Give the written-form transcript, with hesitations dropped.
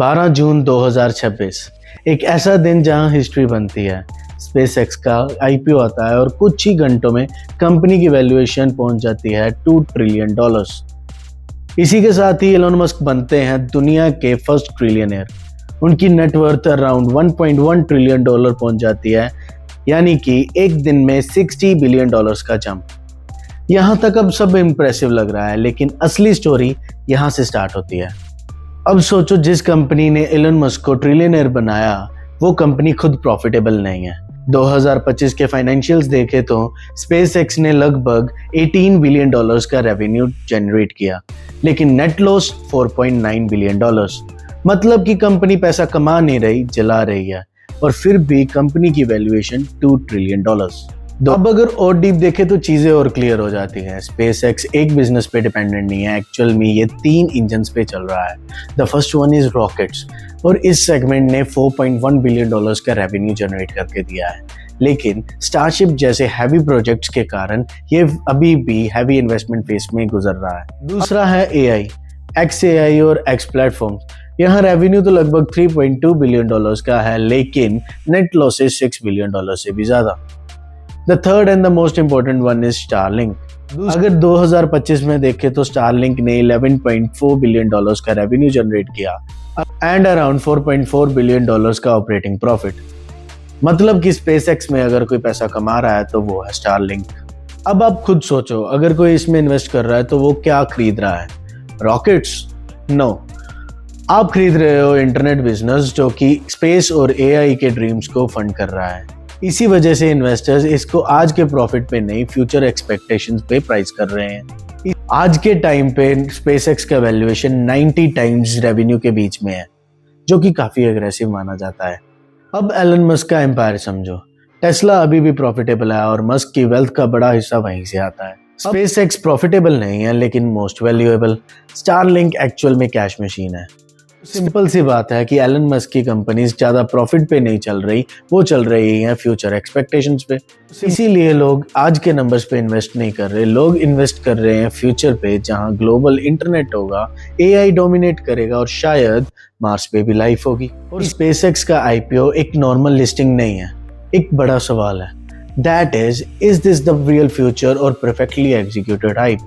12 जून 2026 एक ऐसा दिन जहां हिस्ट्री बनती है। स्पेसएक्स का आईपीओ आता है और कुछ ही घंटों में कंपनी की वैल्यूएशन पहुंच जाती है $2 ट्रिलियन। इसी के साथ ही एलन मस्क बनते हैं दुनिया के फर्स्ट ट्रिलियनर। उनकी नेटवर्थ अराउंड $1.1 ट्रिलियन पहुंच जाती है, यानी कि एक दिन में $60 बिलियन का जंप। यहाँ तक अब सब इम्प्रेसिव लग रहा है, लेकिन असली स्टोरी यहाँ से स्टार्ट होती है। अब सोचो, जिस कंपनी ने एलन मस्क को ट्रिलियनर बनाया वो कंपनी खुद प्रॉफिटेबल नहीं है। 2025 के फाइनेंशियल्स देखे तो स्पेसएक्स ने लगभग $18 बिलियन का रेवेन्यू जनरेट किया, लेकिन नेट लॉस $4.9 बिलियन। मतलब कि कंपनी पैसा कमा नहीं रही, जला रही है, और फिर भी कंपनी की वैल्यूएशन $2 ट्रिलियन। अब अगर और डीप देखे तो चीजें और क्लियर हो जाती हैं। स्पेसएक्स एक बिजनेस पे डिपेंडेंट नहीं है, एक्चुअल में ये 3 इंजन्स पे चल रहा है। The first one is rockets, और इस सेगमेंट ने $4.1 बिलियन का रेवेन्यू जनरेट करके दिया है, लेकिन स्टारशिप जैसे हैवी प्रोजेक्ट्स के कारण ये अभी भी हैवी इन्वेस्टमेंट फेज में गुजर रहा है। दूसरा है एआई, XAI और X प्लेटफॉर्म्स। यहाँ रेवेन्यू तो लगभग $3.2 बिलियन का है, लेकिन नेट लॉसेस $6 बिलियन से भी ज्यादा। The third and the most important one is Starlink. अगर 2025 में देखें तो Starlink ने $11.4 बिलियन का रेवेन्यू जनरेट किया एंड अराउंड $4.4 बिलियन का ऑपरेटिंग प्रॉफिट। मतलब कि SpaceX में अगर कोई पैसा कमा रहा है तो वो है Starlink। अब आप खुद सोचो, अगर कोई इसमें इन्वेस्ट कर रहा है तो वो क्या खरीद रहा है? रॉकेट्स? नो, आप खरीद रहे हो इंटरनेट बिजनेस जो कि स्पेस और AI के ड्रीम्स को फंड कर रहा है। इसी वजह से इन्वेस्टर्स इसको आज के प्रॉफिट पे नहीं, फ्यूचर एक्सपेक्टेशंस पे प्राइस कर रहे हैं। आज के टाइम पे स्पेसएक्स का वैल्यूएशन 90 टाइम्स रेवेन्यू के बीच में है, जो कि काफी एग्रेसिव माना जाता है। अब एलन मस्क का एम्पायर समझो। टेस्ला अभी भी प्रॉफिटेबल है और मस्क की वेल्थ का बड़ा हिस्सा वहीं से आता है। स्पेसएक्स प्रॉफिटेबल नहीं है, लेकिन मोस्ट वैल्यूएबल। स्टारलिंक एक्चुअल में कैश मशीन है। सिंपल सी बात है कि एलन मस्क की कंपनीज ज्यादा प्रॉफिट पे नहीं चल रही, वो चल रही हैं फ्यूचर एक्सपेक्टेशंस पे। इसीलिए लोग आज के नंबर्स पे इन्वेस्ट नहीं कर रहे, लोग इन्वेस्ट कर रहे हैं फ्यूचर पे, जहां ग्लोबल इंटरनेट होगा, AI डोमिनेट करेगा और शायद मार्स पे भी लाइफ होगी। और स्पेसएक्स का आईपीओ एक नॉर्मल लिस्टिंग नहीं है। एक बड़ा सवाल है, that is this the real future और परफेक्टली एग्जीक्यूटेड हाइप?